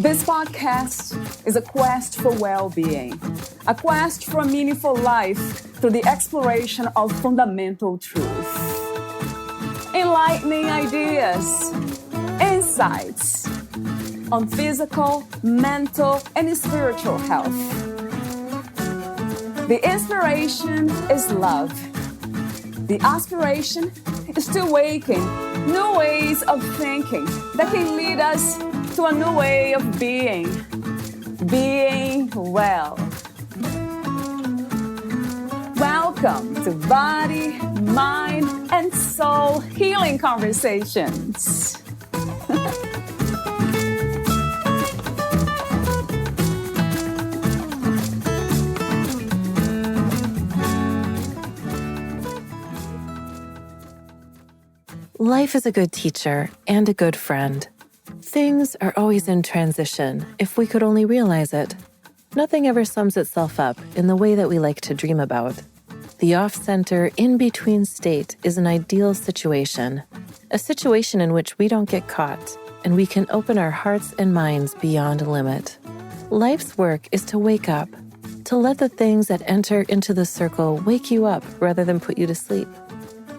This podcast is a quest for well-being, a quest for a meaningful life through the exploration of fundamental truth. Enlightening ideas, insights on physical, mental, and spiritual health. The inspiration is love. The aspiration is to awaken new ways of thinking that can lead us to a new way of being well. Welcome to Body, Mind, and Soul Healing Conversations. Life is a good teacher and a good friend. Things are always in transition, if we could only realize it. Nothing ever sums itself up in the way that we like to dream about. The off-center, in-between state is an ideal situation, a situation in which we don't get caught, and we can open our hearts and minds beyond limit. Life's work is to wake up, to let the things that enter into the circle wake you up rather than put you to sleep.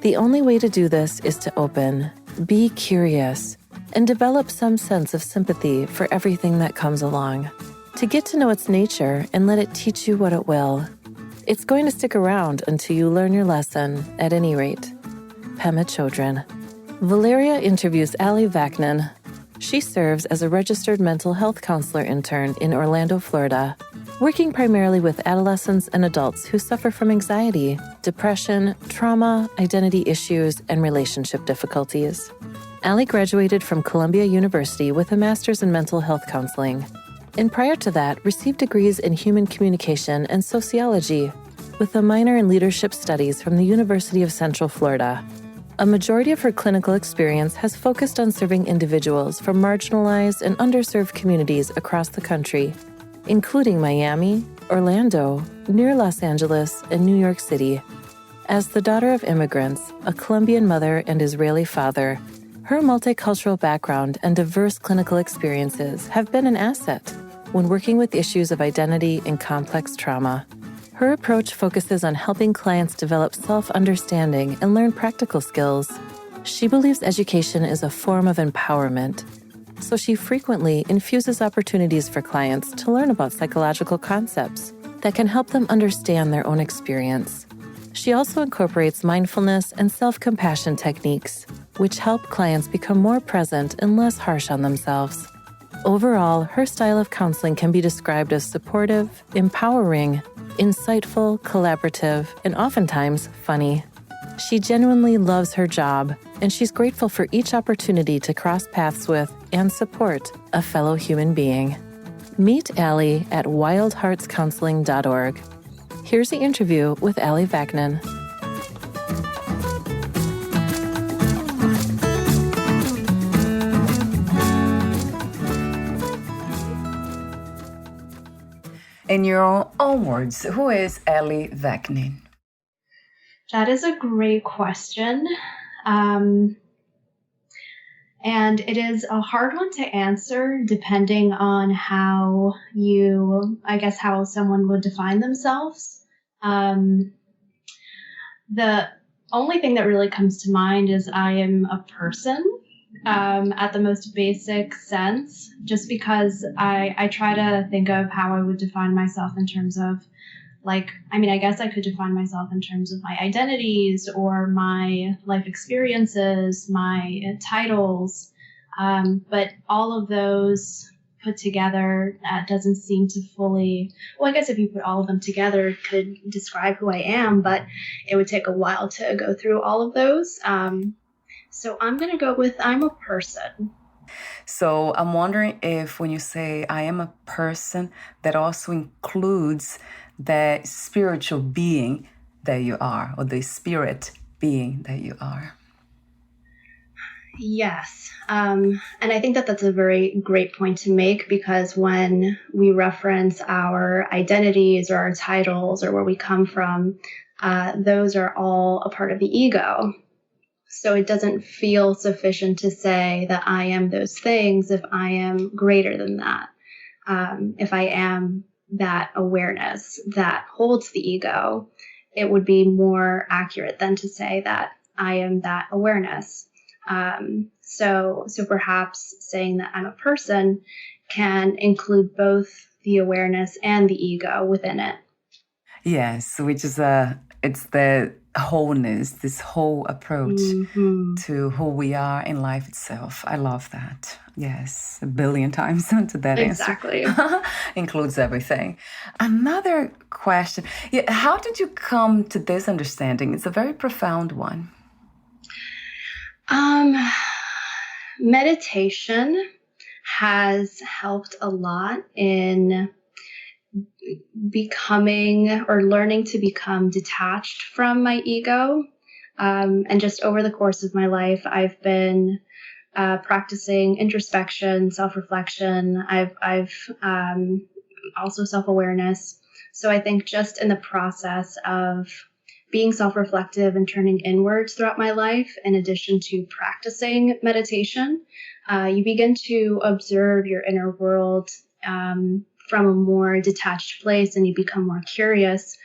The only way to do this is to open, be curious, and develop some sense of sympathy for everything that comes along. To get to know its nature and let it teach you what it will. It's going to stick around until you learn your lesson, at any rate. Pema Chödrön. Valeria interviews Allie Vaknin. She serves as a registered mental health counselor intern in Orlando, Florida, working primarily with adolescents and adults who suffer from anxiety, depression, trauma, identity issues, and relationship difficulties. Allie graduated from Columbia University with a master's in mental health counseling, and prior to that, received degrees in human communication and sociology, with a minor in leadership studies from the University of Central Florida. A majority of her clinical experience has focused on serving individuals from marginalized and underserved communities across the country, including Miami, Orlando, near Los Angeles, and New York City. As the daughter of immigrants, a Colombian mother and Israeli father, her multicultural background and diverse clinical experiences have been an asset when working with issues of identity and complex trauma. Her approach focuses on helping clients develop self-understanding and learn practical skills. She believes education is a form of empowerment, so she frequently infuses opportunities for clients to learn about psychological concepts that can help them understand their own experience. She also incorporates mindfulness and self-compassion techniques, which help clients become more present and less harsh on themselves. Overall, her style of counseling can be described as supportive, empowering, insightful, collaborative, and oftentimes funny. She genuinely loves her job, and she's grateful for each opportunity to cross paths with and support a fellow human being. Meet Allie at wildheartscounseling.org. Here's the interview with Allie Vaknin. In your own words, who is Allie Vaknin? That is a great question. And it is a hard one to answer depending on how someone would define themselves. The only thing that really comes to mind is I am a person at the most basic sense, just because I try to think of how I would define myself in terms of I guess I could define myself in terms of my identities or my life experiences, my titles. But all of those put together doesn't seem to fully, I guess if you put all of them together, it could describe who I am, but it would take a while to go through all of those. So I'm going to go with I'm a person. So I'm wondering if when you say I am a person, that also includes the spiritual being that you are, or the spirit being that you are. Yes. And I think that that's a very great point to make, because when we reference our identities or our titles or where we come from, those are all a part of the ego. So it doesn't feel sufficient to say that I am those things if I am greater than that. if I am that awareness that holds the ego, it would be more accurate than to say that I am that awareness. So perhaps saying that I'm a person can include both the awareness and the ego within it. Yes, which is it's the wholeness, this whole approach to who we are in life itself. I love that. Yes, a billion times to that Exactly. answer. Includes everything. Another question. Yeah, how did you come to this understanding? It's a very profound one. Meditation has helped a lot in becoming or learning to become detached from my ego. And just over the course of my life, I've been practicing introspection, self-reflection. I've also self-awareness. So I think just in the process of being self-reflective and turning inwards throughout my life, in addition to practicing meditation, you begin to observe your inner world from a more detached place, and you become more curious,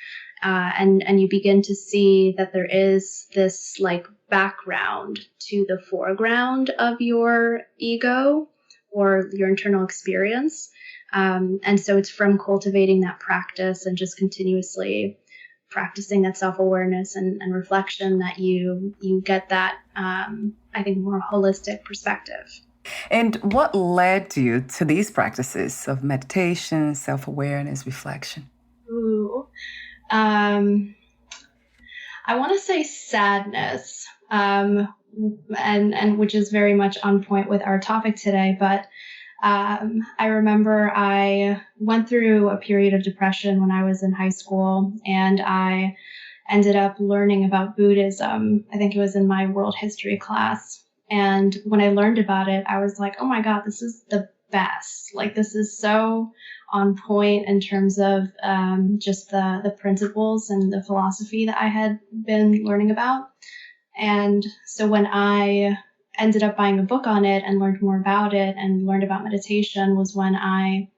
and you begin to see that there is this like background to the foreground of your ego or your internal experience. And so it's from cultivating that practice and just continuously practicing that self-awareness and reflection that you get that, I think, more holistic perspective. And what led you to these practices of meditation, self-awareness, reflection? Ooh. I want to say sadness, and which is very much on point with our topic today. But I remember I went through a period of depression when I was in high school, and I ended up learning about Buddhism. I think it was in my world history class. And when I learned about it, I was like, oh my God, this is the best. Like, this is so on point in terms of just the principles and the philosophy that I had been learning about. And so when I ended up buying a book on it and learned more about it and learned about meditation was when I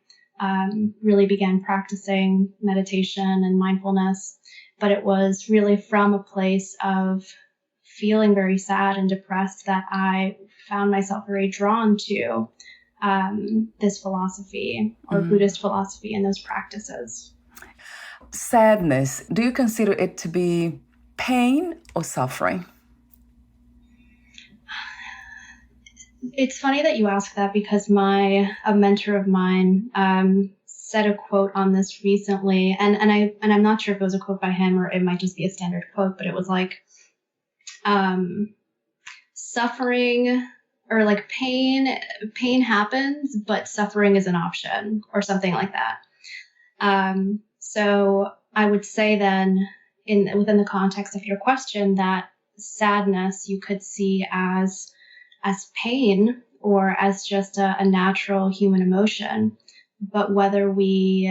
really began practicing meditation and mindfulness. But it was really from a place of feeling very sad and depressed that I found myself very drawn to this philosophy or Buddhist philosophy and those practices. Sadness, do you consider it to be pain or suffering? It's funny that you ask that because a mentor of mine said a quote on this recently, and I'm not sure if it was a quote by him or it might just be a standard quote, but it was like, suffering or like pain happens, but suffering is an option or something like that. So I would say then within the context of your question that sadness you could see as pain or as just a natural human emotion, but whether we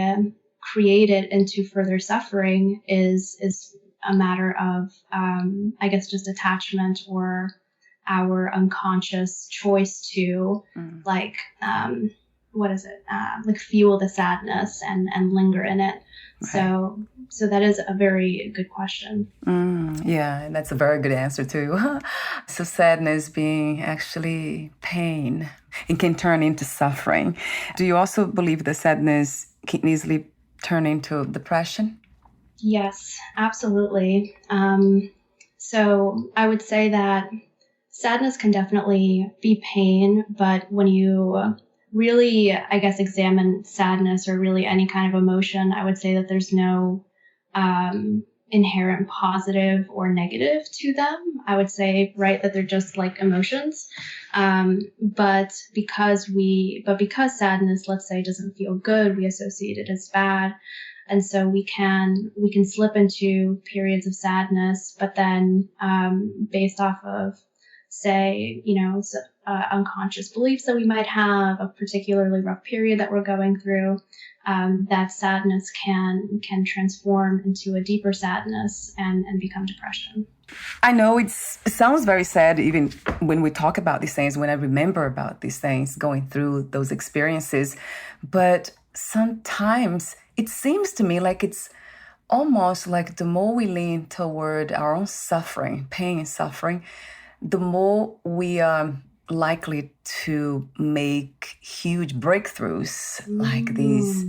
create it into further suffering is a matter of, I guess, just attachment or our unconscious choice to like fuel the sadness and linger in it. Okay. So that is a very good question. Yeah, and that's a very good answer too. So sadness being actually pain, it can turn into suffering. Do you also believe that sadness can easily turn into depression? Yes, absolutely. So I would say that sadness can definitely be pain, but when you really, I guess, examine sadness or really any kind of emotion, I would say that there's no inherent positive or negative to them. I would say, right, that they're just like emotions. But because sadness, let's say, doesn't feel good, we associate it as bad. And so we can slip into periods of sadness, but then based off of, say, unconscious beliefs that we might have, a particularly rough period that we're going through, that sadness can transform into a deeper sadness and become depression. I know it sounds very sad even when we talk about these things, when I remember about these things, going through those experiences. But sometimes it seems to me like it's almost like the more we lean toward our own suffering, pain and suffering, the more we are likely to make huge breakthroughs, like these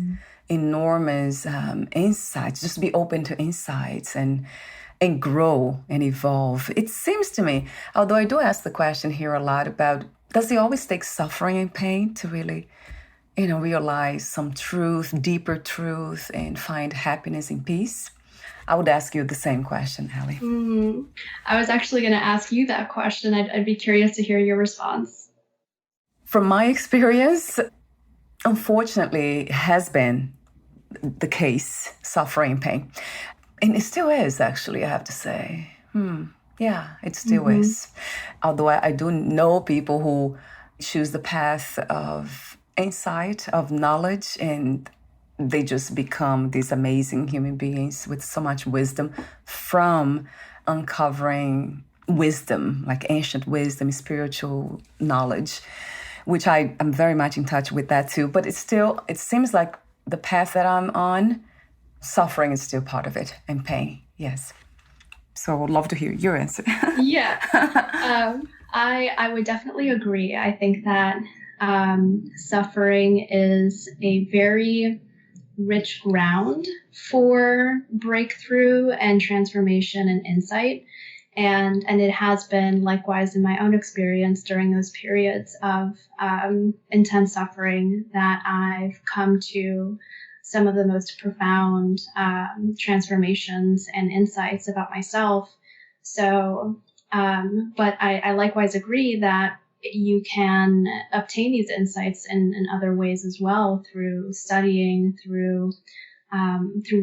enormous insights, just be open to insights and grow and evolve. It seems to me, although I do ask the question here a lot about, does it always take suffering and pain to really, realize some truth, deeper truth, and find happiness and peace? I would ask you the same question, Allie. I was actually going to ask you that question. I'd be curious to hear your response. From my experience, unfortunately, it has been the case, suffering and pain. And it still is, actually, I have to say. Yeah, it still is. Although I do know people who choose the path of insight, of knowledge, and they just become these amazing human beings with so much wisdom from uncovering wisdom, like ancient wisdom, spiritual knowledge, which I am very much in touch with that too. But it seems like the path that I'm on, suffering is still part of it, and pain, yes. So I would love to hear your answer. Yeah, I would definitely agree. I think that suffering is a very rich ground for breakthrough and transformation and insight. And it has been likewise in my own experience during those periods of intense suffering that I've come to some of the most profound transformations and insights about myself. So, but I likewise agree that you can obtain these insights in other ways as well, through studying, through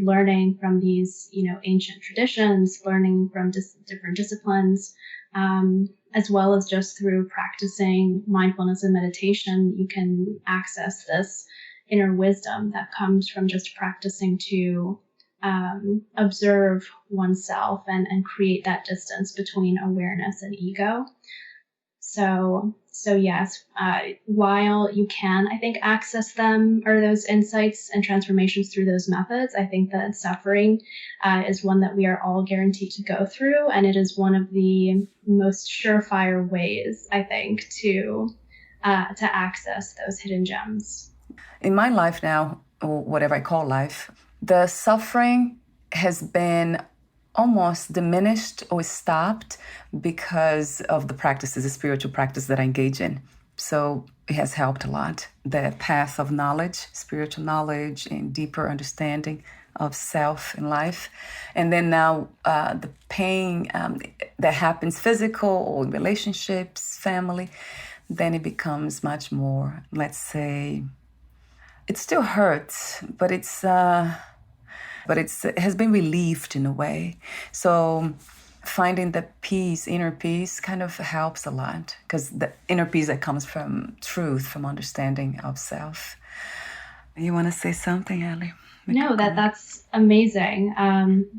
learning from these, ancient traditions, learning from different disciplines, as well as just through practicing mindfulness and meditation. You can access this inner wisdom that comes from just practicing to observe oneself and create that distance between awareness and ego. So yes, while you can, I think, access them or those insights and transformations through those methods, I think that suffering is one that we are all guaranteed to go through, and it is one of the most surefire ways, I think, to access those hidden gems. In my life now, or whatever I call life, the suffering has been almost diminished or stopped because of the practices, the spiritual practice that I engage in. So it has helped a lot. The path of knowledge, spiritual knowledge, and deeper understanding of self and life. And then now the pain that happens physical or in relationships, family, then it becomes much more, let's say, it still hurts, but it has been relieved in a way. So finding the peace, inner peace, kind of helps a lot, because the inner peace that comes from truth, from understanding of self. You want to say something, Allie? No, that's amazing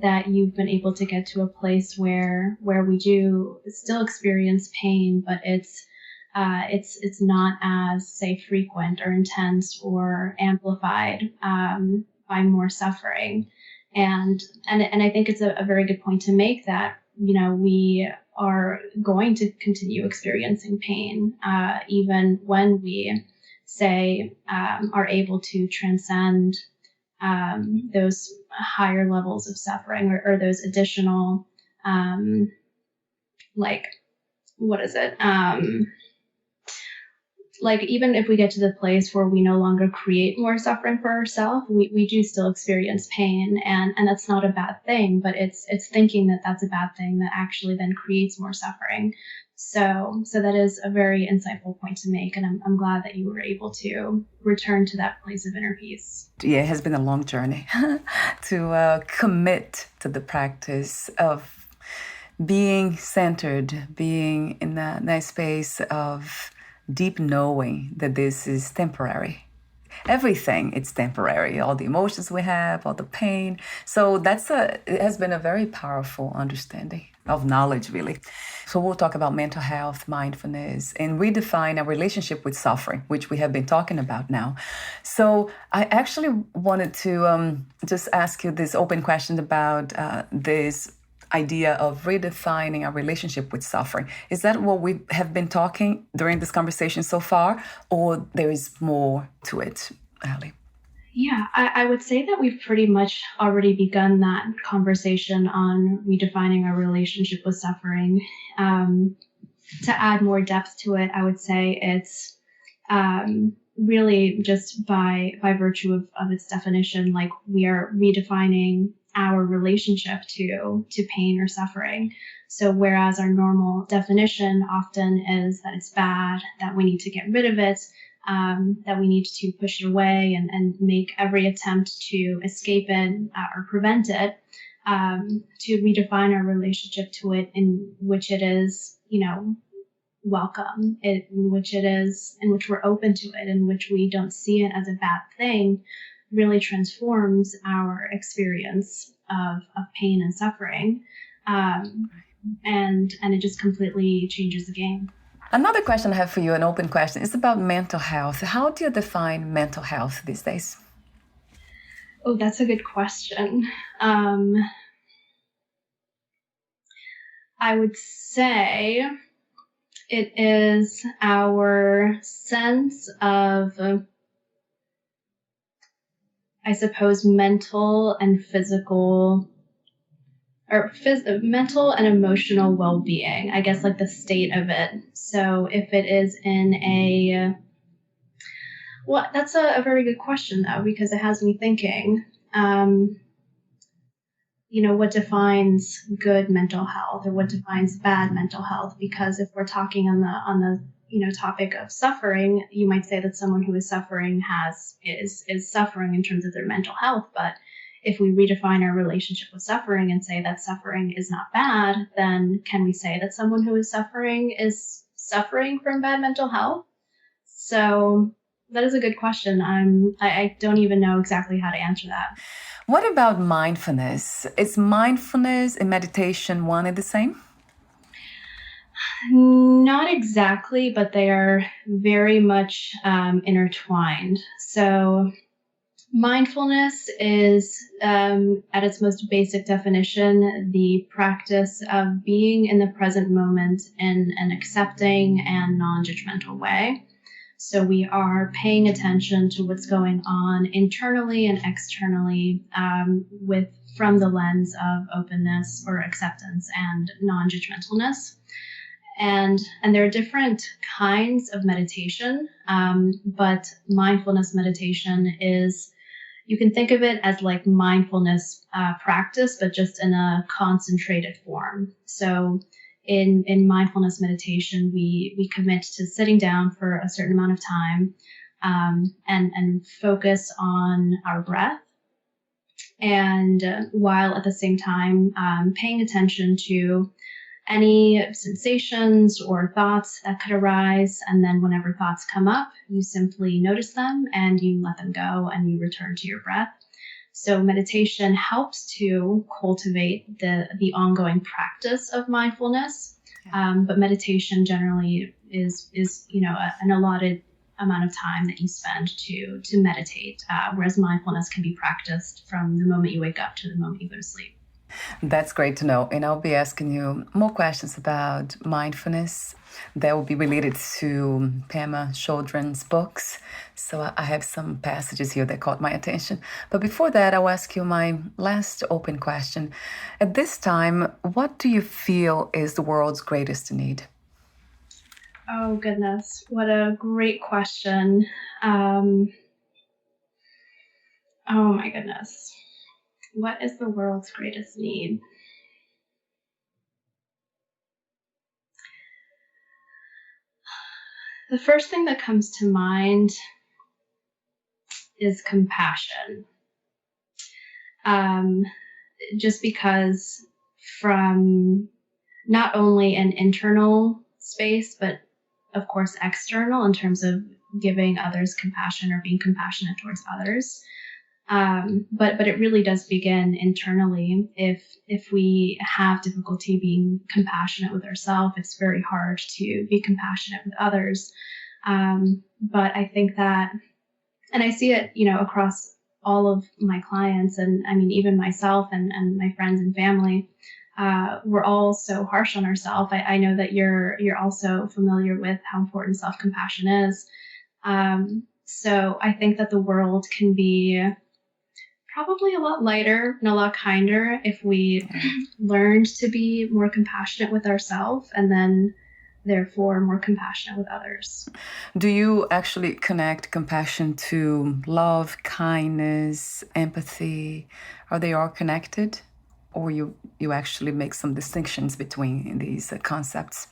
that you've been able to get to a place where we do still experience pain, but it's not as, say, frequent or intense or amplified by more suffering. And I think it's a very good point to make that, we are going to continue experiencing pain, even when we, say, are able to transcend those higher levels of suffering or those additional, even if we get to the place where we no longer create more suffering for ourselves, we do still experience pain, and that's not a bad thing, but it's thinking that that's a bad thing that actually then creates more suffering. So that is a very insightful point to make, and I'm glad that you were able to return to that place of inner peace. Yeah, it has been a long journey to commit to the practice of being centered, being in that nice space of deep knowing that this is temporary. everything, it's temporary. All the emotions we have, all the pain. So it has been a very powerful understanding of knowledge, really. So we'll talk about mental health, mindfulness, and redefine our relationship with suffering, which we have been talking about now. So I actually wanted to just ask you this open question about this idea of redefining our relationship with suffering. Is that what we have been talking during this conversation so far, or there is more to it, Allie? Yeah, I would say that we've pretty much already begun that conversation on redefining our relationship with suffering. To add more depth to it, I would say it's really just by virtue of its definition, like we are redefining our relationship to pain or suffering. So whereas our normal definition often is that it's bad, that we need to get rid of it, that we need to push it away and make every attempt to escape it or prevent it, to redefine our relationship to it in which it is, welcome, in which we're open to it, in which we don't see it as a bad thing, really transforms our experience of pain and suffering. And it just completely changes the game. Another question I have for you, an open question, is about mental health. How do you define mental health these days? Oh, that's a good question. I would say it is our sense of, I suppose, mental and physical, or mental and emotional well-being, I guess, like the state of it. So if it is in well, that's a very good question, though, because it has me thinking, what defines good mental health or what defines bad mental health? Because if we're talking on the topic of suffering, you might say that someone who is suffering is suffering in terms of their mental health. But if we redefine our relationship with suffering and say that suffering is not bad, then can we say that someone who is suffering from bad mental health? So that is a good question. I don't even know exactly how to answer that. What about mindfulness? Is mindfulness and meditation one and the same? Not exactly, but they are very much intertwined. So mindfulness is, at its most basic definition, the practice of being in the present moment in an accepting and non-judgmental way. So we are paying attention to what's going on internally and externally from the lens of openness or acceptance and non-judgmentalness. And there are different kinds of meditation, but mindfulness meditation is, you can think of it as like mindfulness practice, but just in a concentrated form. So in mindfulness meditation, we commit to sitting down for a certain amount of time and focus on our breath. And while at the same time paying attention to any sensations or thoughts that could arise. And then whenever thoughts come up, you simply notice them and you let them go and you return to your breath. So meditation helps to cultivate the ongoing practice of mindfulness. But meditation generally is an allotted amount of time that you spend to meditate, whereas mindfulness can be practiced from the moment you wake up to the moment you go to sleep. That's great to know. And I'll be asking you more questions about mindfulness that will be related to Pema Chödrön's books. So I have some passages here that caught my attention. But before that, I'll ask you my last open question. At this time, what do you feel is the world's greatest need? Oh, goodness. What a great question. Oh, my goodness. What is the world's greatest need? The first thing that comes to mind is compassion. Just because from not only an internal space, but of course external in terms of giving others compassion or being compassionate towards others. But it really does begin internally. If we have difficulty being compassionate with ourselves, it's very hard to be compassionate with others. But I think that, and I see it, across all of my clients, and I mean, even myself and my friends and family, we're all so harsh on ourselves. I know that you're also familiar with how important self-compassion is. So I think that the world can be probably a lot lighter and a lot kinder if we learned to be more compassionate with ourselves and then therefore more compassionate with others. Do you actually connect compassion to love, kindness, empathy? Are they all connected? Or you actually make some distinctions between these concepts?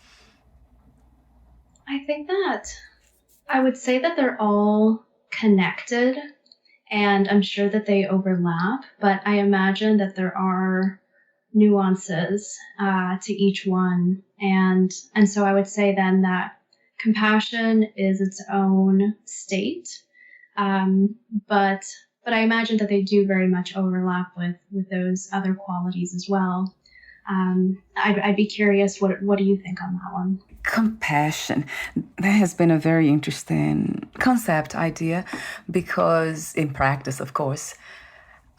I think that I would say that they're all connected, and I'm sure that they overlap, but I imagine that there are nuances to each one. And so I would say then that compassion is its own state, but I imagine that they do very much overlap with those other qualities as well. I'd be curious, what do you think on that one? Compassion. That has been a very interesting concept, idea, because in practice, of course,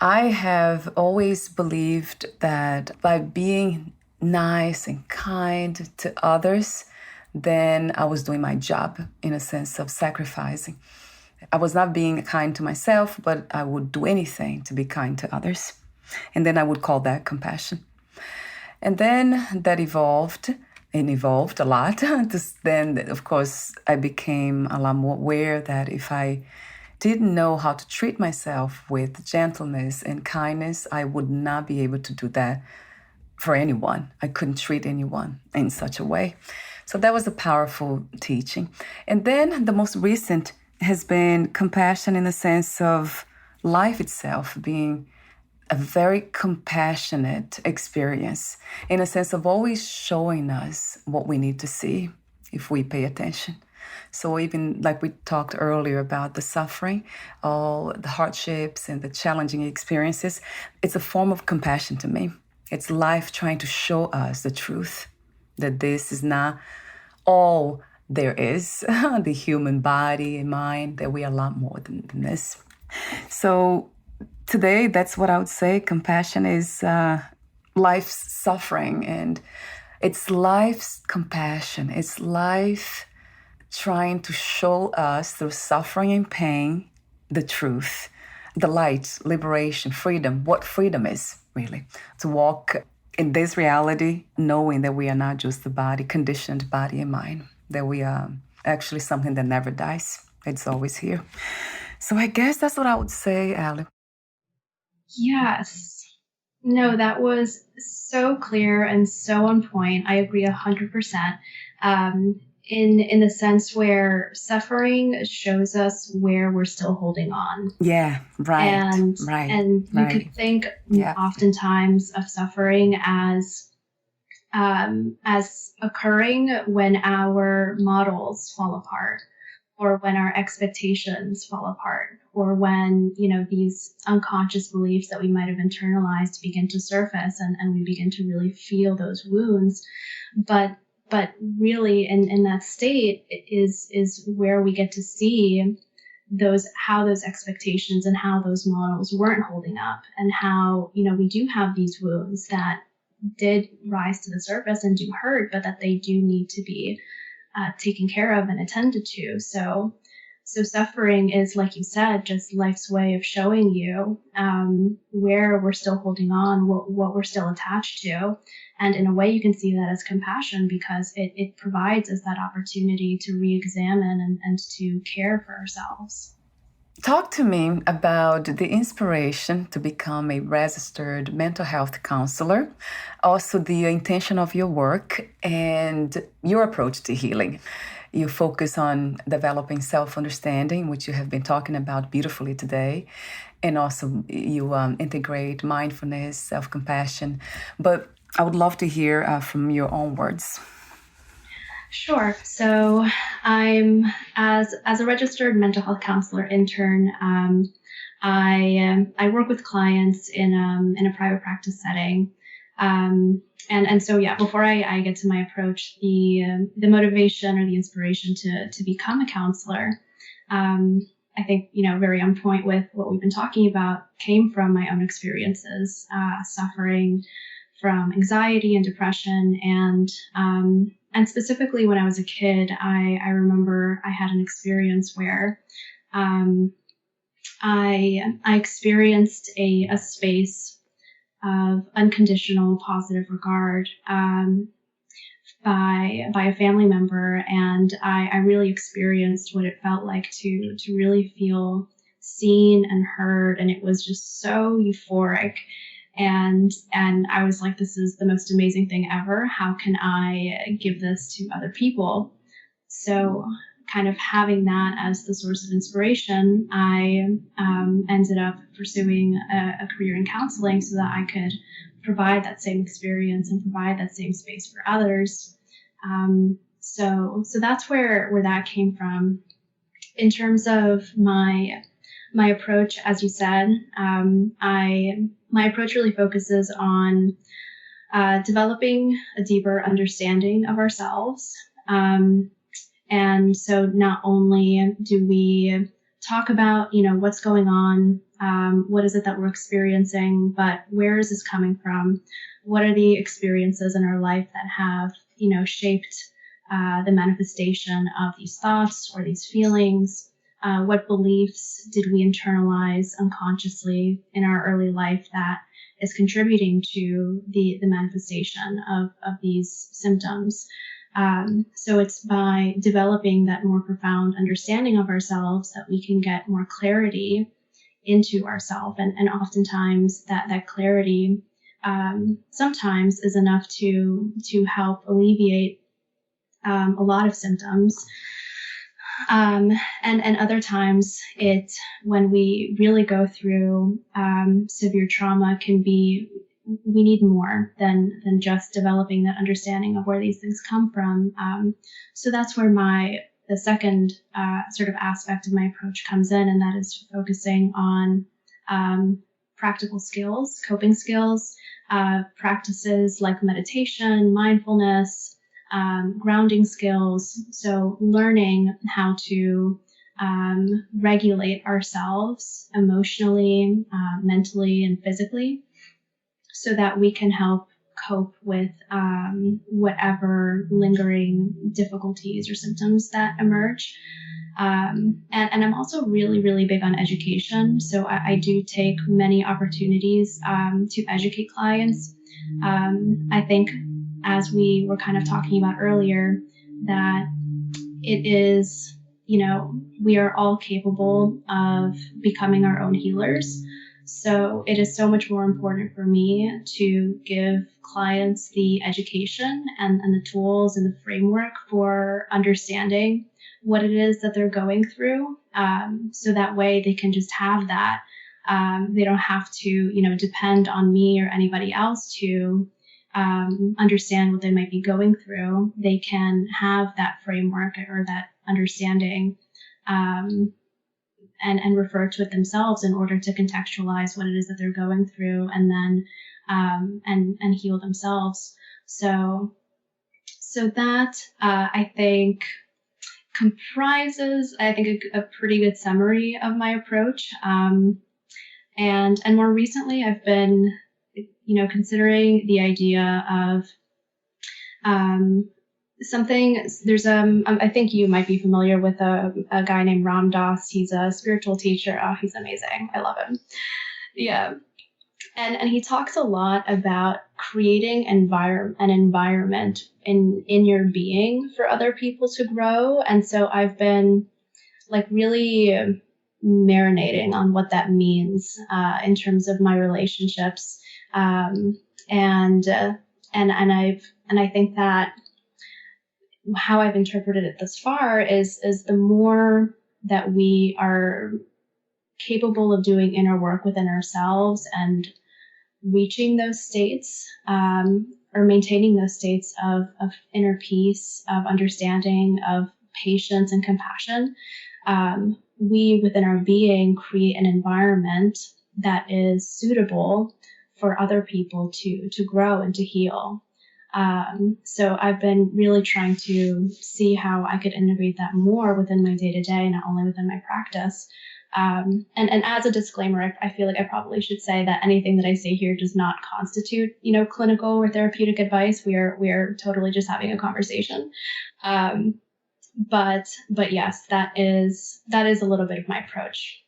I have always believed that by being nice and kind to others, then I was doing my job in a sense of sacrificing. I was not being kind to myself, but I would do anything to be kind to others. And then I would call that compassion. And then that evolved a lot. Then, of course, I became a lot more aware that if I didn't know how to treat myself with gentleness and kindness, I would not be able to do that for anyone. I couldn't treat anyone in such a way. So that was a powerful teaching. And then the most recent has been compassion in the sense of life itself being a very compassionate experience, in a sense of always showing us what we need to see if we pay attention. So even like we talked earlier about the suffering, all the hardships and the challenging experiences, it's a form of compassion to me. It's life trying to show us the truth, that this is not all there is, the human body and mind, that we are a lot more than this. So today, that's what I would say. Compassion is life's suffering, and it's life's compassion. It's life trying to show us through suffering and pain the truth, the light, liberation, freedom, what freedom is, really. To walk in this reality, knowing that we are not just the body, conditioned body and mind, that we are actually something that never dies. It's always here. So I guess that's what I would say, Allie. Yes. No, that was so clear and so on point. I agree 100%. In the sense where suffering shows us where we're still holding on. Yeah, right. And you could think oftentimes of suffering as occurring when our models fall apart, or when our expectations fall apart, or when, these unconscious beliefs that we might have internalized begin to surface and we begin to really feel those wounds. But really in that state is where we get to see how those expectations and how those models weren't holding up, and how, we do have these wounds that did rise to the surface and do hurt, but that they do need to be taken care of and attended to. So suffering is, like you said, just life's way of showing you where we're still holding on, what we're still attached to. And in a way, you can see that as compassion, because it provides us that opportunity to re-examine and to care for ourselves. Talk to me about the inspiration to become a registered mental health counselor, also the intention of your work and your approach to healing. You focus on developing self-understanding, which you have been talking about beautifully today, and also you integrate mindfulness, self-compassion. But I would love to hear from your own words. Sure. So I'm as a registered mental health counselor intern. I work with clients in a private practice setting. And so yeah, before I get to my approach, the motivation or the inspiration to become a counselor, I think very on point with what we've been talking about, came from my own experiences, suffering from anxiety and depression, and specifically when I was a kid, I remember I had an experience where um, I experienced a space of unconditional positive regard by a family member, and I really experienced what it felt like to really feel seen and heard, and it was just so euphoric. And I was like, this is the most amazing thing ever. How can I give this to other people? So kind of having that as the source of inspiration, I ended up pursuing a career in counseling so that I could provide that same experience and provide that same space for others. So that's where that came from. In terms of my approach, as you said, my approach really focuses on developing a deeper understanding of ourselves. And so not only do we talk about, what's going on, what is it that we're experiencing, but where is this coming from? What are the experiences in our life that have, shaped the manifestation of these thoughts or these feelings? What beliefs did we internalize unconsciously in our early life that is contributing to the manifestation of these symptoms? So it's by developing that more profound understanding of ourselves that we can get more clarity into ourselves. And oftentimes that clarity sometimes is enough to help alleviate a lot of symptoms. And other times when we really go through severe trauma, we need more than just developing that understanding of where these things come from. So that's where the second sort of aspect of my approach comes in, and that is focusing on practical skills, coping skills, practices like meditation, mindfulness, grounding skills. So learning how to regulate ourselves emotionally, mentally, and physically, so that we can help cope with whatever lingering difficulties or symptoms that emerge. And I'm also really, really big on education. So I do take many opportunities to educate clients. I think, as we were kind of talking about earlier, that it is, we are all capable of becoming our own healers. So it is so much more important for me to give clients the education and the tools and the framework for understanding what it is that they're going through. So that way they can just have that. They don't have to, depend on me or anybody else to understand what they might be going through. They can have that framework or that understanding and refer to it themselves in order to contextualize what it is that they're going through, and then and heal themselves. So that I think comprises, a pretty good summary of my approach. And more recently, I've been considering the idea of something. There's I think you might be familiar with a guy named Ram Dass. He's a spiritual teacher. Oh, he's amazing. I love him. Yeah. And he talks a lot about creating an environment in your being for other people to grow. And so I've been really marinating on what that means in terms of my relationships. And I think that how I've interpreted it thus far is the more that we are capable of doing inner work within ourselves and reaching those states, or maintaining those states of inner peace, of understanding, of patience and compassion, we within our being create an environment that is suitable for other people to grow and to heal. So I've been really trying to see how I could integrate that more within my day-to-day, not only within my practice. And as a disclaimer, I feel like I probably should say that anything that I say here does not constitute, clinical or therapeutic advice. We are totally just having a conversation. But yes, that is a little bit of my approach.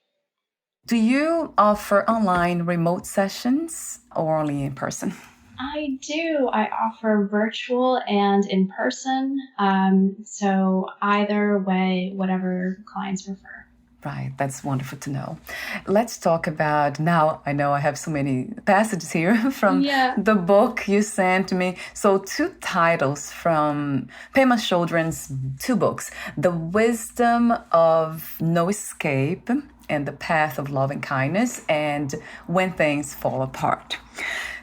Do you offer online remote sessions or only in person? I do. I offer virtual and in person. So either way, whatever clients prefer. Right, that's wonderful to know. Let's talk about, now I know I have so many passages here from the book you sent me. So 2 titles from Pema Chödrön's 2 books, The Wisdom of No Escape and The Path of Love and Kindness, and When Things Fall Apart.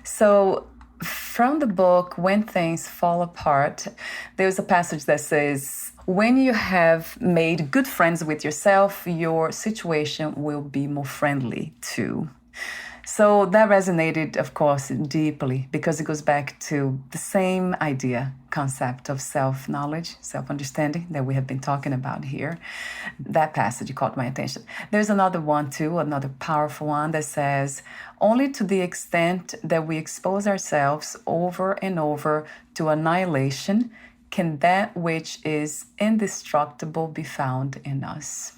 So from the book, When Things Fall Apart, there's a passage that says, when you have made good friends with yourself, your situation will be more friendly too. So that resonated, of course, deeply because it goes back to the same idea, concept of self-knowledge, self-understanding that we have been talking about here. That passage caught my attention. There's another one too, another powerful one that says, only to the extent that we expose ourselves over and over to annihilation can that which is indestructible be found in us.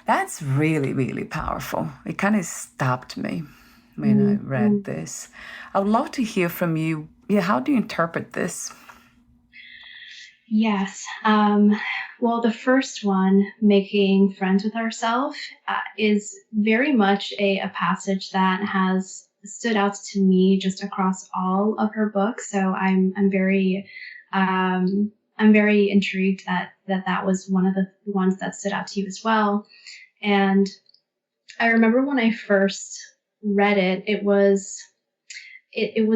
That's really, really powerful. It kind of stopped me when I read this. I would love to hear from you. Yeah, how do you interpret this? Yes. Well, the first one, making friends with ourselves, is very much a passage that has stood out to me just across all of her books. So I'm very intrigued that was one of the ones that stood out to you as well. And I remember when I first read it, it was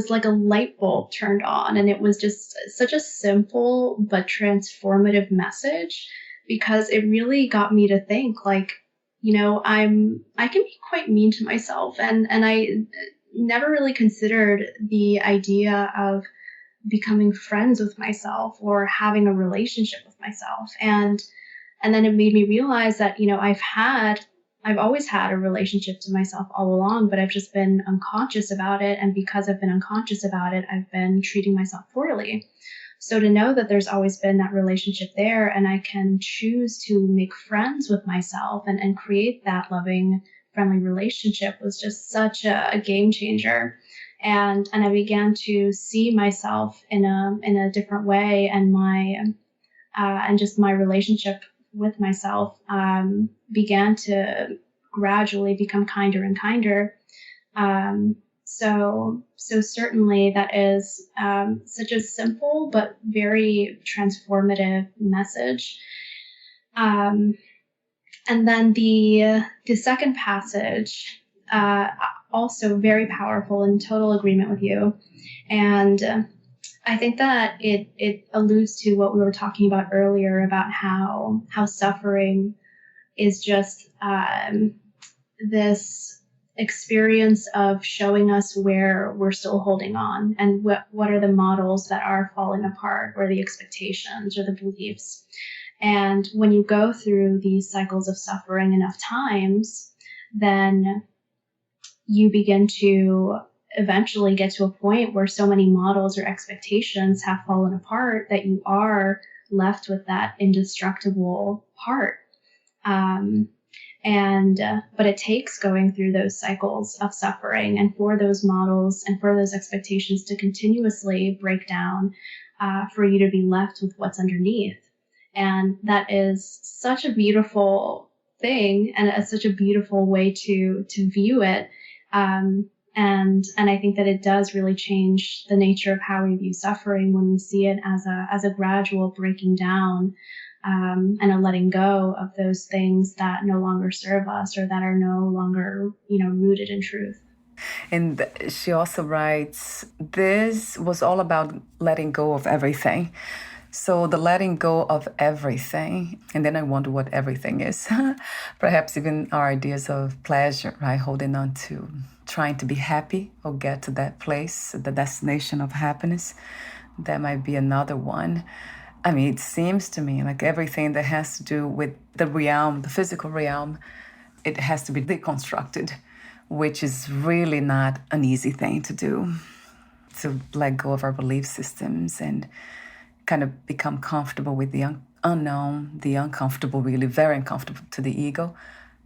like a light bulb turned on, and it was just such a simple but transformative message, because it really got me to think, like, I can be quite mean to myself, and I never really considered the idea of becoming friends with myself or having a relationship with myself. And then it made me realize that, I've always had a relationship to myself all along, but I've just been unconscious about it. And because I've been unconscious about it, I've been treating myself poorly. So to know that there's always been that relationship there, and I can choose to make friends with myself and create that loving, friendly relationship, was just such a game changer. And I began to see myself in a different way, and my relationship with myself began to gradually become kinder and kinder. So certainly that is such a simple but very transformative message. And then the second passage, also very powerful, in total agreement with you. And I think that it alludes to what we were talking about earlier about how suffering is just this experience of showing us where we're still holding on, and what are the models that are falling apart, or the expectations or the beliefs. And when you go through these cycles of suffering enough times, then you begin to eventually get to a point where so many models or expectations have fallen apart that you are left with that indestructible part. But it takes going through those cycles of suffering, and for those models and for those expectations to continuously break down, for you to be left with what's underneath. And that is such a beautiful thing, and such a beautiful way to view it. And I think that it does really change the nature of how we view suffering when we see it as a gradual breaking down, and a letting go of those things that no longer serve us, or that are no longer, rooted in truth. And she also writes, this was all about letting go of everything. So the letting go of everything, and then I wonder what everything is. Perhaps even our ideas of pleasure, right? Holding on to trying to be happy or get to that place, the destination of happiness. That might be another one. I mean, it seems to me like everything that has to do with the realm, the physical realm, it has to be deconstructed, which is really not an easy thing to do, to let go of our belief systems and kind of become comfortable with the unknown, the uncomfortable, really very uncomfortable to the ego,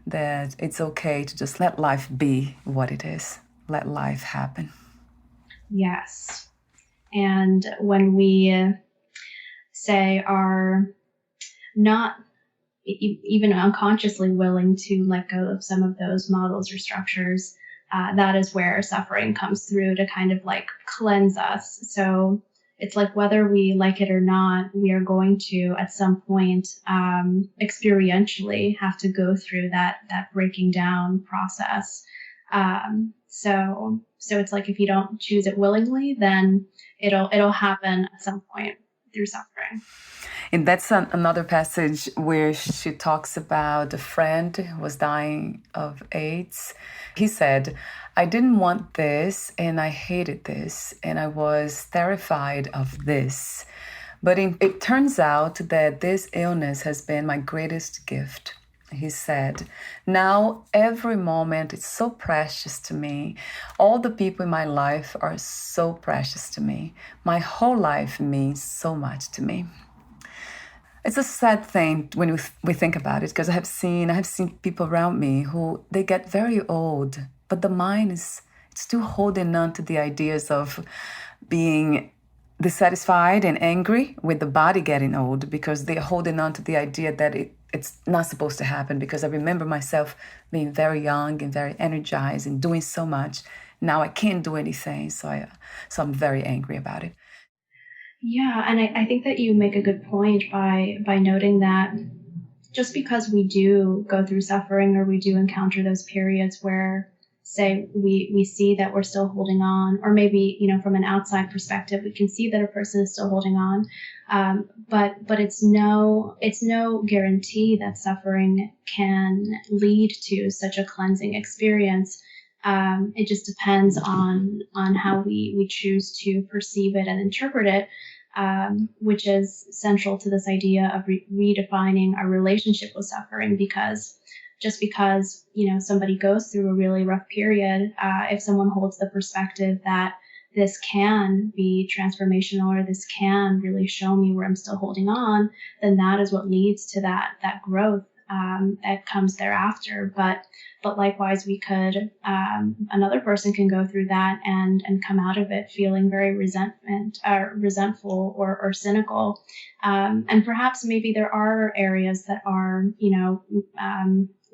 that it's okay to just let life be what it is, let life happen. Yes. And when we say are not even unconsciously willing to let go of some of those models or structures, that is where suffering comes through to kind of like cleanse us. So it's like whether we like it or not, we are going to at some point experientially have to go through that breaking down process. So it's like if you don't choose it willingly, then it'll happen at some point through suffering. And that's another passage where she talks about a friend who was dying of AIDS. He said, I didn't want this, and I hated this, and I was terrified of this. But it turns out that this illness has been my greatest gift. He said, now every moment is so precious to me. All the people in my life are so precious to me. My whole life means so much to me. It's a sad thing when we think about it, because I have seen people around me who they get very old, but the mind is still holding on to the ideas of being dissatisfied and angry with the body getting old, because they're holding on to the idea that it's not supposed to happen, because I remember myself being very young and very energized and doing so much. Now I can't do anything, so I'm very angry about it. Yeah, and I think that you make a good point by noting that just because we do go through suffering or we do encounter those periods where, say, we see that we're still holding on, or maybe, from an outside perspective, we can see that a person is still holding on, but it's no guarantee that suffering can lead to such a cleansing experience. It just depends on how we choose to perceive it and interpret it, which is central to this idea of redefining our relationship with suffering. Because just because somebody goes through a really rough period, if someone holds the perspective that this can be transformational or this can really show me where I'm still holding on, then that is what leads to that growth that comes thereafter. But likewise, we could, another person can go through that and come out of it feeling very resentful or cynical. And perhaps maybe there are areas that are,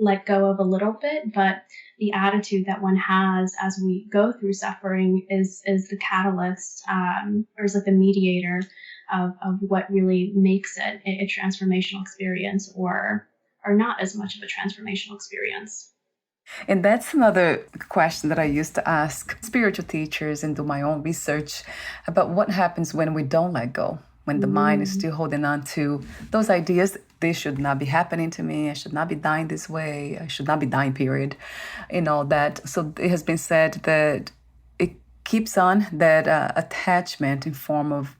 let go of a little bit, but the attitude that one has as we go through suffering is the catalyst, or is like the mediator of what really makes it a transformational experience, or not as much of a transformational experience. And that's another question that I used to ask spiritual teachers and do my own research about what happens when we don't let go, when the mind is still holding on to those ideas. This should not be happening to me. I should not be dying this way. I should not be dying, period. All that. So it has been said that it keeps on, that attachment in form of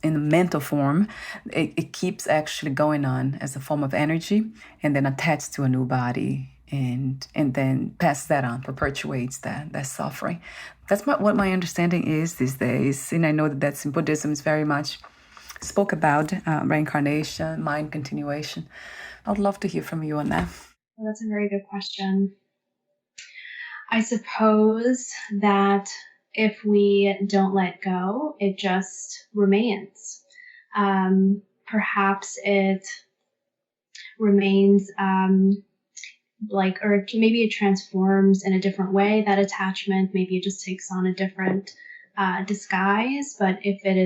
in a mental form, it keeps actually going on as a form of energy, and then attached to a new body, and then passes that on, perpetuates that suffering. That's what my understanding is these days, and I know that that's in Buddhism is very much spoke about, reincarnation, mind continuation. I'd love to hear from you on that. Well, that's a very good question. I suppose that if we don't let go, it just remains. Perhaps it remains or maybe it transforms in a different way, that attachment. Maybe it just takes on a different disguise. But if it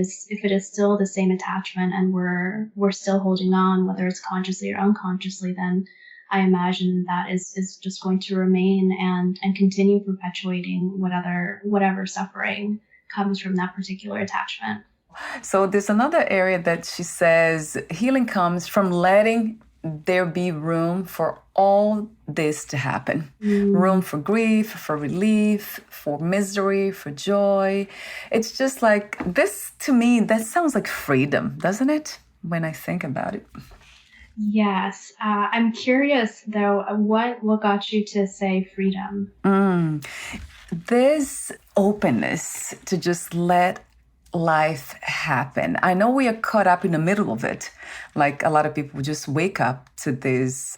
is still the same attachment and we're still holding on, whether it's consciously or unconsciously, then I imagine that is just going to remain and continue perpetuating whatever suffering comes from that particular attachment. So there's another area that she says healing comes from letting there be room for all this to happen. Room for grief, for relief, for misery, for joy. It's just like this, to me, that sounds like freedom, doesn't it? When I think about it. Yes. I'm curious, though, what got you to say freedom? This openness to just let life happen. I know we are caught up in the middle of it. Like a lot of people just wake up to this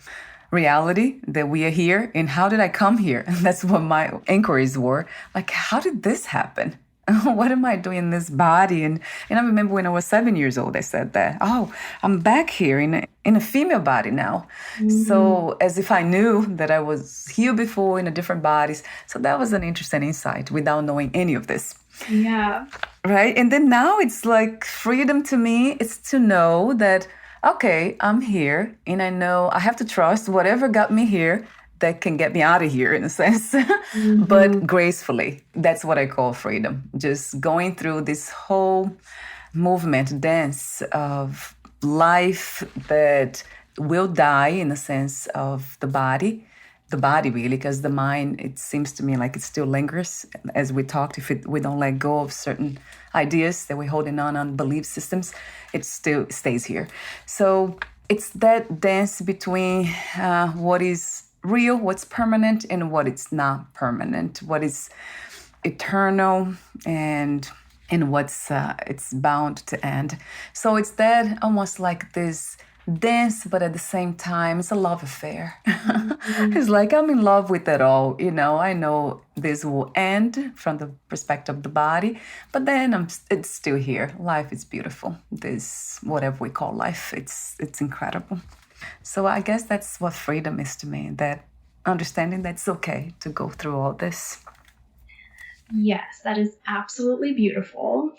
reality that we are here. And how did I come here? And that's what my inquiries were. Like, how did this happen? What am I doing in this body? And I remember when I was 7 years old, I said that, oh, I'm back here in a female body now. So as if I knew that I was here before in a different bodies. So that was an interesting insight without knowing any of this. Yeah. Right. And then now it's like freedom to me. It's to know that, okay, I'm here and I know I have to trust whatever got me here that can get me out of here in a sense, but gracefully. That's what I call freedom. Just going through this whole movement, dance of life that will die in the sense of the body really, because the mind, it seems to me like it still lingers. As we talked, if we don't let go of certain ideas that we're holding on belief systems, it still stays here. So it's that dance between what is real, what's permanent, and what is not permanent, what is eternal, and what's it's bound to end. So it's that almost like this dance, but at the same time, it's a love affair. It's like I'm in love with it all. I know this will end from the perspective of the body, but then it's still here. Life is beautiful. This, whatever we call life, it's incredible. So I guess that's what freedom is to me, that understanding that it's okay to go through all this. Yes, that is absolutely beautiful,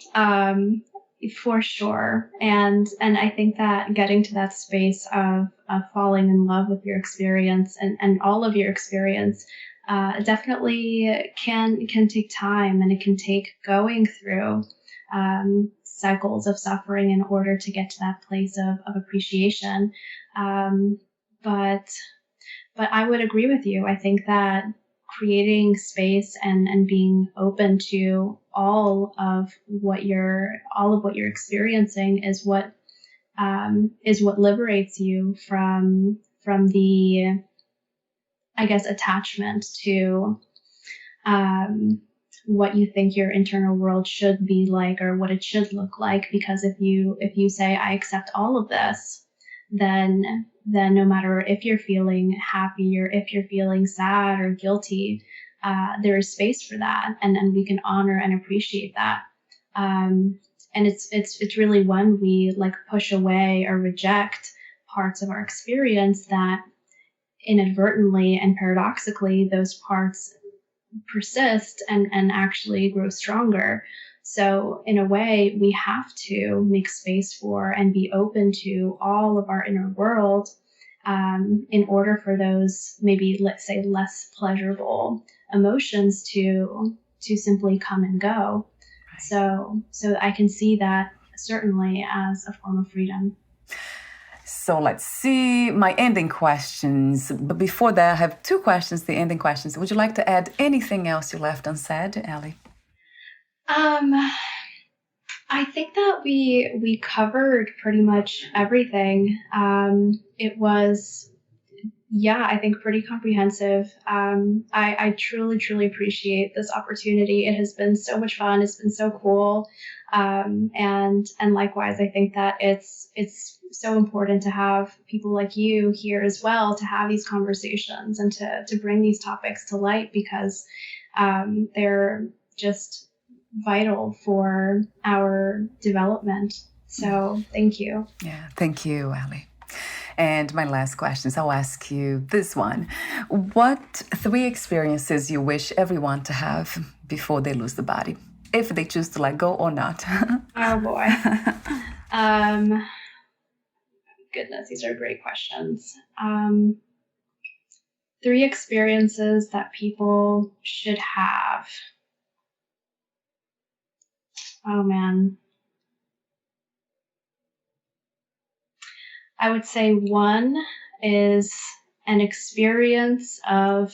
for sure. And I think that getting to that space of falling in love with your experience and all of your experience definitely can take time, and it can take going through cycles of suffering in order to get to that place of appreciation. But I would agree with you. I think that creating space and being open to all of what you're experiencing is what liberates you from the, I guess, attachment to what you think your internal world should be like or what it should look like. Because if you say, I accept all of this, then no matter if you're feeling happy or if you're feeling sad or guilty, there is space for that, and we can honor and appreciate that. And it's really when we like push away or reject parts of our experience that inadvertently and paradoxically those parts persist and actually grow stronger. So in a way, we have to make space for and be open to all of our inner world in order for those, maybe let's say, less pleasurable emotions to simply come and go. So I can see that certainly as a form of freedom. So let's see my ending questions. But before that, I have two questions, the ending questions. Would you like to add anything else you left unsaid, Allie? I think that we covered pretty much everything. It was, I think pretty comprehensive. I truly appreciate this opportunity. It has been so much fun. It's been so cool. And likewise, I think that it's so important to have people like you here as well, to have these conversations and to bring these topics to light, because they're just vital for our development. So thank you. Yeah, thank you, Allie. And my last questions, I'll ask you this one. What 3 experiences you wish everyone to have before they lose the body, if they choose to let go or not? Oh boy. Goodness, these are great questions. 3 experiences that people should have. Oh man. I would say 1 is an experience of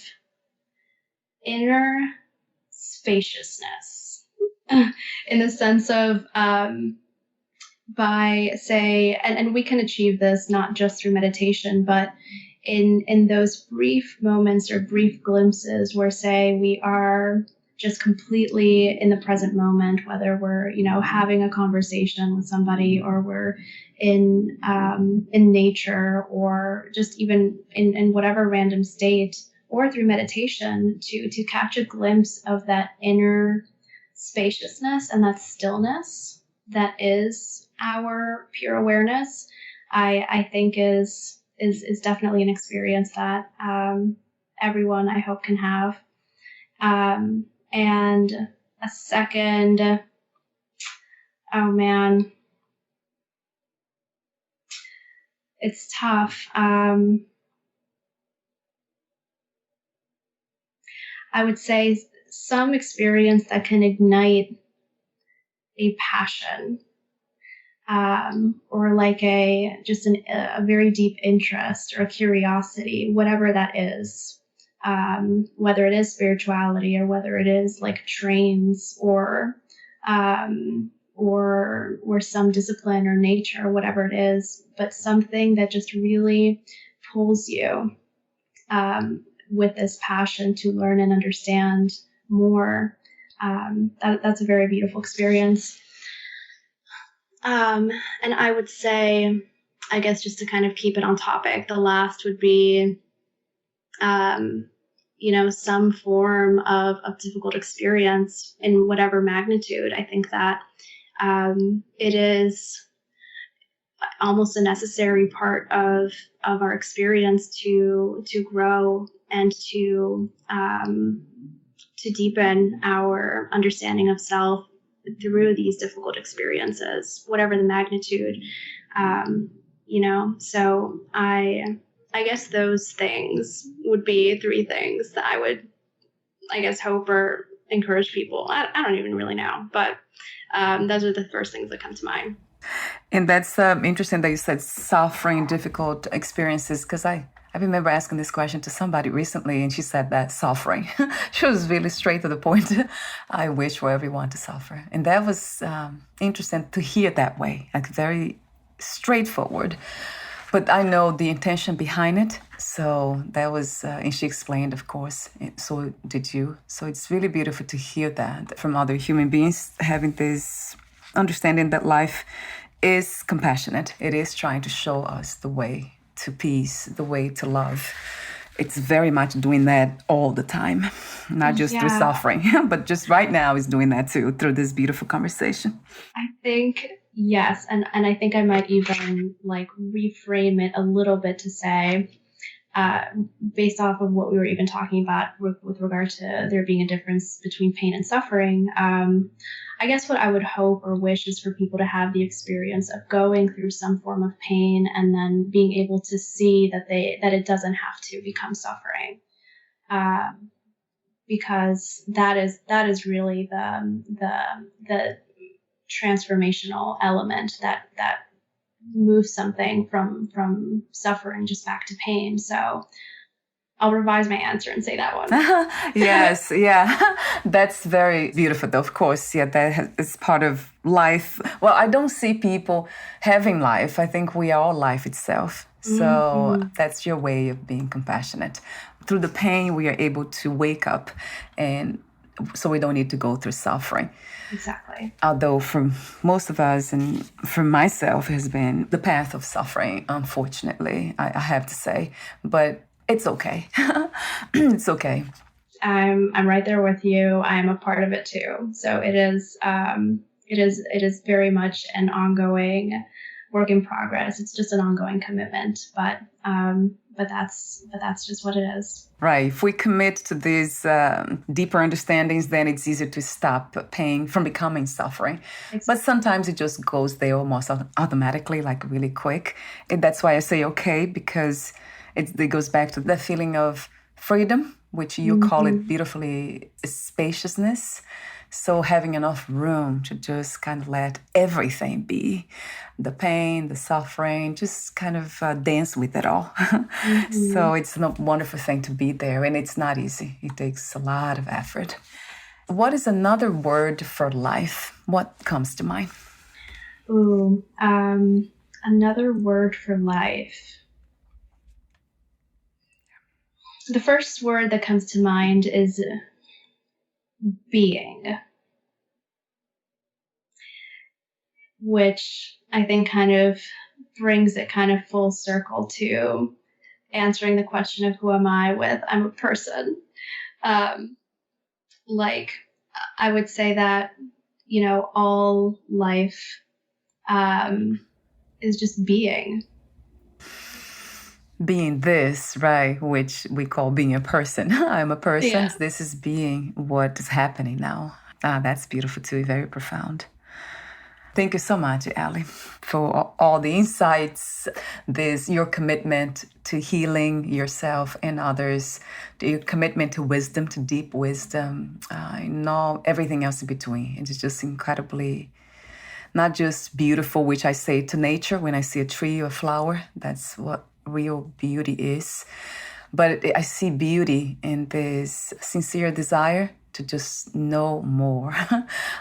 inner spaciousness in the sense of by say, and we can achieve this not just through meditation, but in those brief moments or brief glimpses where, say, we are just completely in the present moment, whether we're, having a conversation with somebody, or we're in nature, or just even in whatever random state, or through meditation, to catch a glimpse of that inner spaciousness and that stillness that is our pure awareness, I think is definitely an experience that everyone, I hope, can have. And a second, oh man, it's tough. I would say some experience that can ignite a passion, or like a very deep interest or a curiosity, whatever that is, whether it is spirituality, or whether it is like trains, or some discipline or nature, or whatever it is, but something that just really pulls you with this passion to learn and understand more. That's a very beautiful experience. And I would say, I guess, just to kind of keep it on topic, the last would be, some form of difficult experience in whatever magnitude. I think that it is almost a necessary part of our experience to grow and to deepen our understanding of self through these difficult experiences, whatever the magnitude. So I guess those things would be 3 things that I would, I guess, hope or encourage people. I don't even really know, but those are the first things that come to mind. And that's interesting that you said suffering, difficult experiences, because I remember asking this question to somebody recently, and she said that suffering. She was really straight to the point. I wish for everyone to suffer. And that was interesting to hear that way, like very straightforward. But I know the intention behind it. So that was, and she explained, of course, so did you. So it's really beautiful to hear that from other human beings, having this understanding that life is compassionate. It is trying to show us the way to peace, the way to love. It's very much doing that all the time, not just through suffering, but just right now is doing that too, through this beautiful conversation. I think, yes, and I think I might even like reframe it a little bit to say, based off of what we were even talking about with regard to there being a difference between pain and suffering, I guess what I would hope or wish is for people to have the experience of going through some form of pain and then being able to see that it doesn't have to become suffering, because that is really the transformational element that moves something from suffering just back to pain. So I'll revise my answer and say that one. Yes, yeah. That's very beautiful, though, of course. Yeah, that is part of life. Well, I don't see people having life. I think we are all life itself. So that's your way of being compassionate. Through the pain, we are able to wake up, and so we don't need to go through suffering. Exactly. Although for most of us, and for myself, has been the path of suffering, unfortunately, I have to say. But it's okay. It's okay. I'm right there with you. I'm a part of it too. So it is very much an ongoing work in progress. It's just an ongoing commitment, but that's just what it is. Right. If we commit to these deeper understandings, then it's easier to stop pain from becoming suffering. Exactly. But sometimes it just goes there almost automatically, like really quick. And that's why I say okay, because it goes back to the feeling of freedom, which you call it beautifully spaciousness. So having enough room to just kind of let everything be, the pain, the suffering, just kind of dance with it all. So it's a wonderful thing to be there, and it's not easy. It takes a lot of effort. What is another word for life? What comes to mind? Ooh, another word for life. The first word that comes to mind is being, which I think kind of brings it kind of full circle to answering the question of who am I with I'm a person. Like I would say that, you know, all life is just being. Being this, right, which we call being a person. I'm a person. Yeah. This is being what is happening now. That's beautiful too, very profound. Thank you so much, Allie, for all the insights, your commitment to healing yourself and others, your commitment to wisdom, to deep wisdom, and everything else in between. It's just incredibly, not just beautiful, which I say to nature when I see a tree or a flower. That's what real beauty is. But I see beauty in this sincere desire to just know more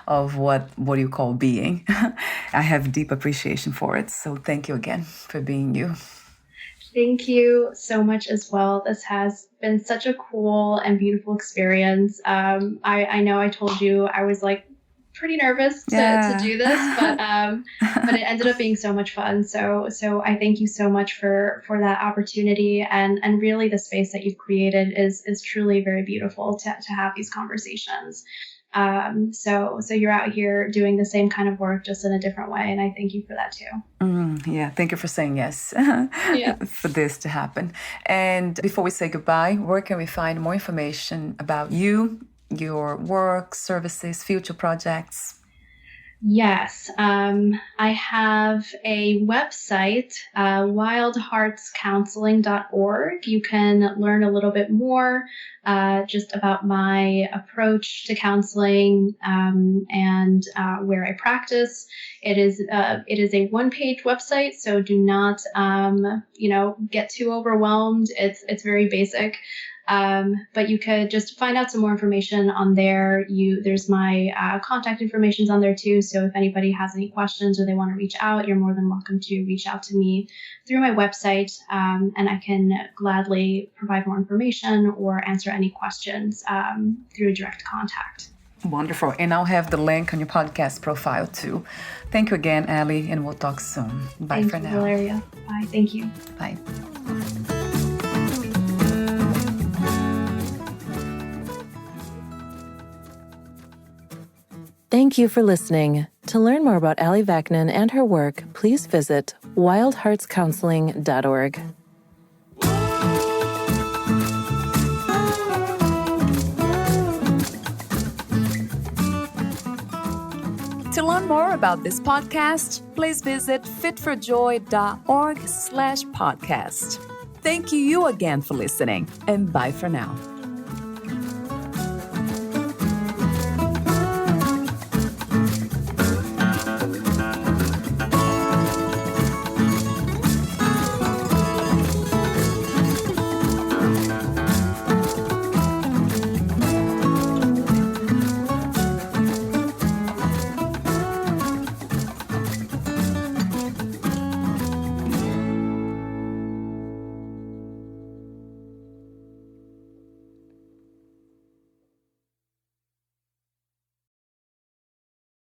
of what you call being. I have deep appreciation for it. So thank you again for being you. Thank you so much as well. This has been such a cool and beautiful experience. I know I told you I was like pretty nervous to do this, but it ended up being so much fun. So I thank you so much for that opportunity, and really the space that you've created is truly very beautiful to have these conversations. So you're out here doing the same kind of work, just in a different way, and I thank you for that too. Yeah, thank you for saying yes Yeah. for this to happen. And before we say goodbye, where can we find more information about you, your work, services, future projects? Yes, I have a website, wildheartscounseling.org. You can learn a little bit more just about my approach to counseling and where I practice. It is a one-page website, so do not get too overwhelmed. It's very basic. But you could just find out some more information on there. There's my contact information on there too. So if anybody has any questions or they want to reach out, you're more than welcome to reach out to me through my website. And I can gladly provide more information or answer any questions through direct contact. Wonderful. And I'll have the link on your podcast profile too. Thank you again, Allie, and we'll talk soon. Bye for now. Valeria. Bye. Thank you. Bye. Thank you for listening. To learn more about Allie Vaknin and her work, please visit wildheartscounseling.org. To learn more about this podcast, please visit fitforjoy.org/podcast. Thank you again for listening, and bye for now.